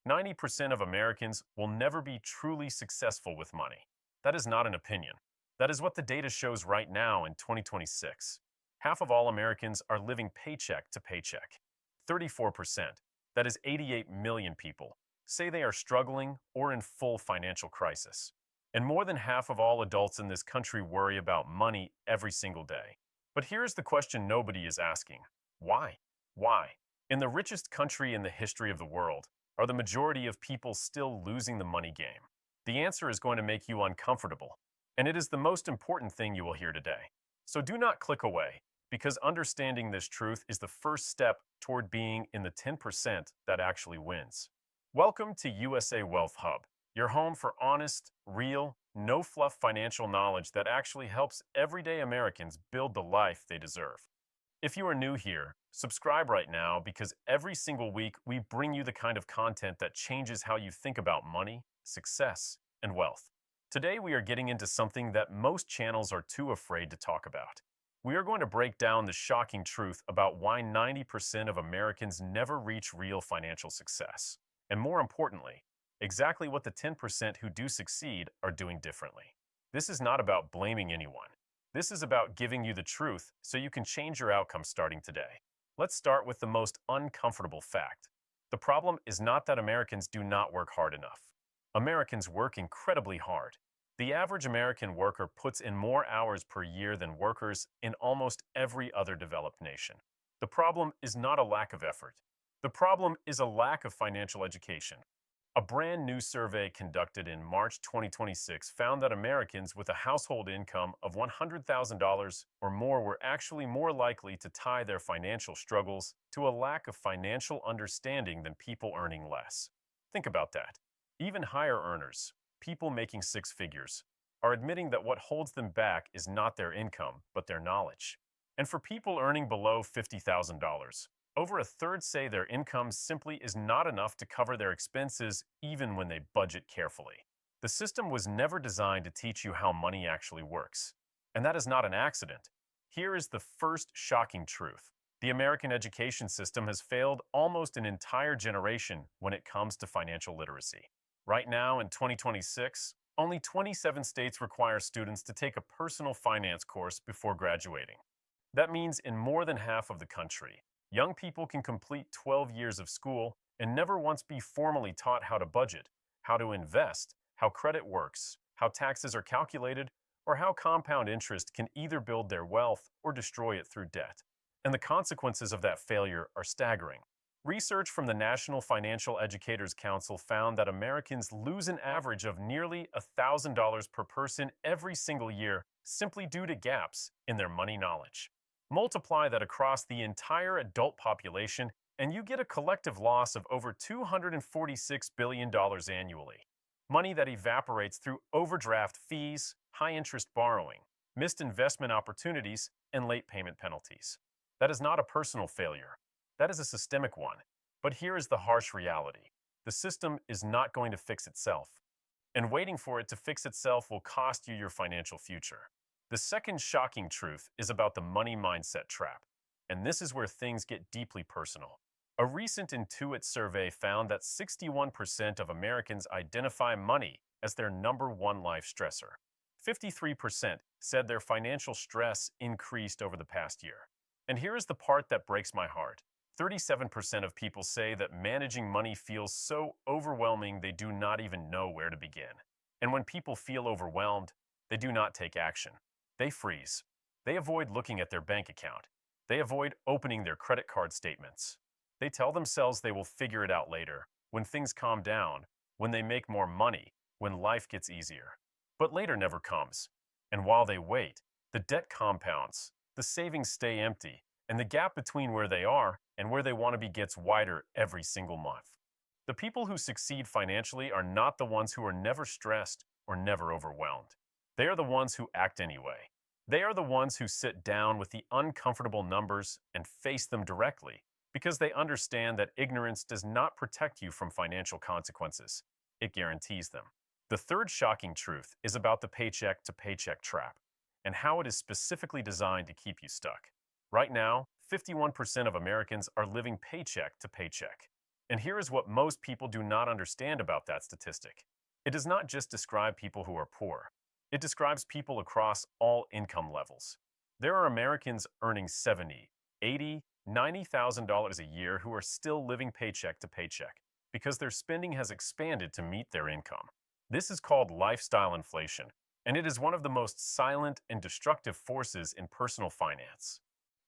90% of Americans will never be truly successful with money. That is not an opinion. That is what the data shows right now in 2026. Half of all Americans are living paycheck to paycheck. 34%, that is 88 million people, say they are struggling or in full financial crisis. And more than half of all adults in this country worry about money every single day. But here's the question nobody is asking. Why? Why? In the richest country in the history of the world, are the majority of people still losing the money game? The answer is going to make you uncomfortable, and it is the most important thing you will hear today. So do not click away, because understanding this truth is the first step toward being in the 10% that actually wins. Welcome to USA Wealth Hub, your home for honest, real, no fluff financial knowledge that actually helps everyday Americans build the life they deserve. If you are new here, subscribe right now because every single week we bring you the kind of content that changes how you think about money, success, and wealth. Today we are getting into something that most channels are too afraid to talk about. We are going to break down the shocking truth about why 90% of Americans never reach real financial success. And more importantly, exactly what the 10% who do succeed are doing differently. This is not about blaming anyone. This is about giving you the truth so you can change your outcome starting today. Let's start with the most uncomfortable fact. The problem is not that Americans do not work hard enough. Americans work incredibly hard. The average American worker puts in more hours per year than workers in almost every other developed nation. The problem is not a lack of effort. The problem is a lack of financial education. A brand new survey conducted in March 2026 found that Americans with a household income of $100,000 or more were actually more likely to tie their financial struggles to a lack of financial understanding than people earning less. Think about that. Even higher earners, people making six figures, are admitting that what holds them back is not their income, but their knowledge. And for people earning below $50,000, over a third say their income simply is not enough to cover their expenses even when they budget carefully. The system was never designed to teach you how money actually works. And that is not an accident. Here is the first shocking truth. The American education system has failed almost an entire generation when it comes to financial literacy. Right now, in 2026, only 27 states require students to take a personal finance course before graduating. That means in more than half of the country, young people can complete 12 years of school and never once be formally taught how to budget, how to invest, how credit works, how taxes are calculated, or how compound interest can either build their wealth or destroy it through debt. And the consequences of that failure are staggering. Research from the National Financial Educators Council found that Americans lose an average of nearly $1,000 per person every single year simply due to gaps in their money knowledge. Multiply that across the entire adult population, and you get a collective loss of over $246 billion annually. Money that evaporates through overdraft fees, high-interest borrowing, missed investment opportunities, and late payment penalties. That is not a personal failure. That is a systemic one. But here is the harsh reality. The system is not going to fix itself. And waiting for it to fix itself will cost you your financial future. The second shocking truth is about the money mindset trap, and this is where things get deeply personal. A recent Intuit survey found that 61% of Americans identify money as their number one life stressor. 53% said their financial stress increased over the past year. And here is the part that breaks my heart. 37% of people say that managing money feels so overwhelming they do not even know where to begin. And when people feel overwhelmed, they do not take action. They freeze. They avoid looking at their bank account. They avoid opening their credit card statements. They tell themselves they will figure it out later, when things calm down, when they make more money, when life gets easier. But later never comes. And while they wait, the debt compounds, the savings stay empty, and the gap between where they are and where they want to be gets wider every single month. The people who succeed financially are not the ones who are never stressed or never overwhelmed. They are the ones who act anyway. They are the ones who sit down with the uncomfortable numbers and face them directly because they understand that ignorance does not protect you from financial consequences. It guarantees them. The third shocking truth is about the paycheck to paycheck trap and how it is specifically designed to keep you stuck. Right now, 51% of Americans are living paycheck to paycheck. And here is what most people do not understand about that statistic. It does not just describe people who are poor. It describes people across all income levels. There are Americans earning 70, 80, $90,000 a year who are still living paycheck to paycheck because their spending has expanded to meet their income. This is called lifestyle inflation, and it is one of the most silent and destructive forces in personal finance.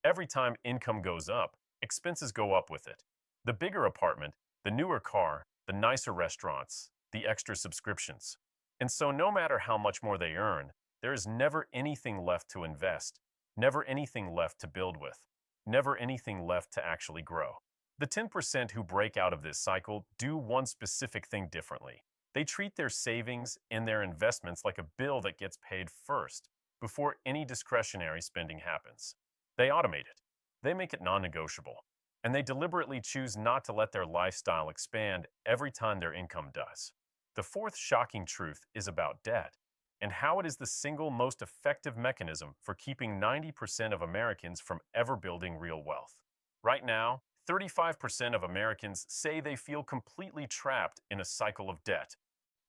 Every time income goes up, expenses go up with it. The bigger apartment, the newer car, the nicer restaurants, the extra subscriptions. And so no matter how much more they earn, there is never anything left to invest, never anything left to build with, never anything left to actually grow. The 10% who break out of this cycle do one specific thing differently. They treat their savings and their investments like a bill that gets paid first, before any discretionary spending happens. They automate it. They make it non-negotiable. And they deliberately choose not to let their lifestyle expand every time their income does. The fourth shocking truth is about debt, and how it is the single most effective mechanism for keeping 90% of Americans from ever building real wealth. Right now, 35% of Americans say they feel completely trapped in a cycle of debt.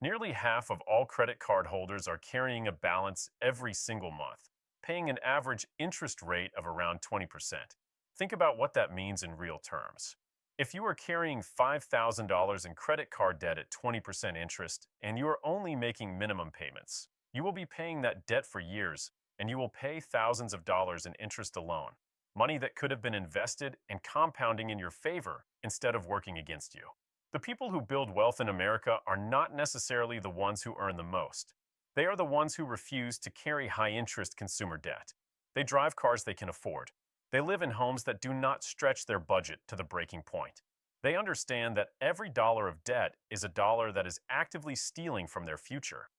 Nearly half of all credit card holders are carrying a balance every single month, paying an average interest rate of around 20%. Think about what that means in real terms. If you are carrying $5,000 in credit card debt at 20% interest and you are only making minimum payments, you will be paying that debt for years, and you will pay thousands of dollars in interest alone, money that could have been invested and compounding in your favor instead of working against you. The people who build wealth in America are not necessarily the ones who earn the most. They are the ones who refuse to carry high-interest consumer debt. They drive cars they can afford. They live in homes that do not stretch their budget to the breaking point. They understand that every dollar of debt is a dollar that is actively stealing from their future.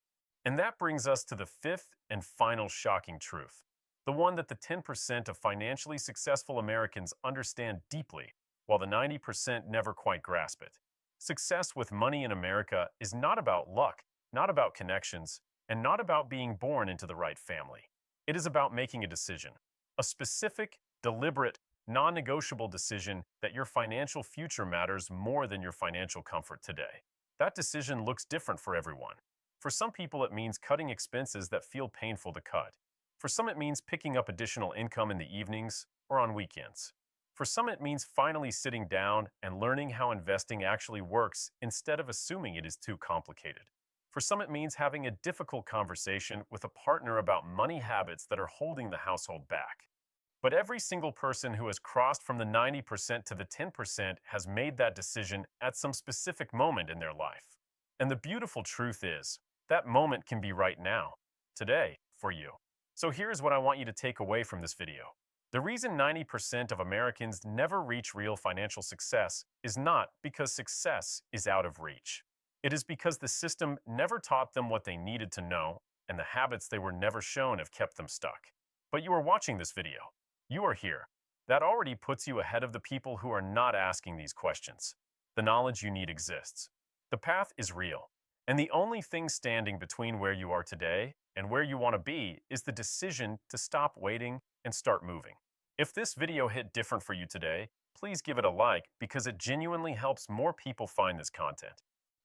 And that brings us to the fifth and final shocking truth, the one that the 10% of financially successful Americans understand deeply, while the 90% never quite grasp it. Success with money in America is not about luck, not about connections, and not about being born into the right family. It is about making a decision, a specific, deliberate, non-negotiable decision that your financial future matters more than your financial comfort today. That decision looks different for everyone. For some people, it means cutting expenses that feel painful to cut. For some, it means picking up additional income in the evenings or on weekends. For some, it means finally sitting down and learning how investing actually works instead of assuming it is too complicated. For some, it means having a difficult conversation with a partner about money habits that are holding the household back. But every single person who has crossed from the 90% to the 10% has made that decision at some specific moment in their life. And the beautiful truth is, that moment can be right now, today, for you. So here's what I want you to take away from this video. The reason 90% of Americans never reach real financial success is not because success is out of reach. It is because the system never taught them what they needed to know, and the habits they were never shown have kept them stuck. But you are watching this video. You are here. That already puts you ahead of the people who are not asking these questions. The knowledge you need exists. The path is real. And the only thing standing between where you are today and where you want to be is the decision to stop waiting and start moving. If this video hit different for you today, please give it a like because it genuinely helps more people find this content.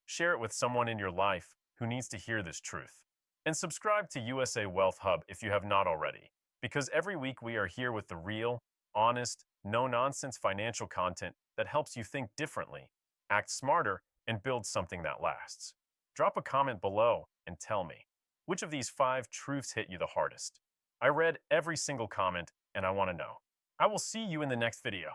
Share it with someone in your life who needs to hear this truth. And subscribe to USA Wealth Hub if you have not already, because every week we are here with the real, honest, no-nonsense financial content that helps you think differently, act smarter, and build something that lasts. Drop a comment below and tell me, which of these 5 truths hit you the hardest? I read every single comment and I want to know. I will see you in the next video.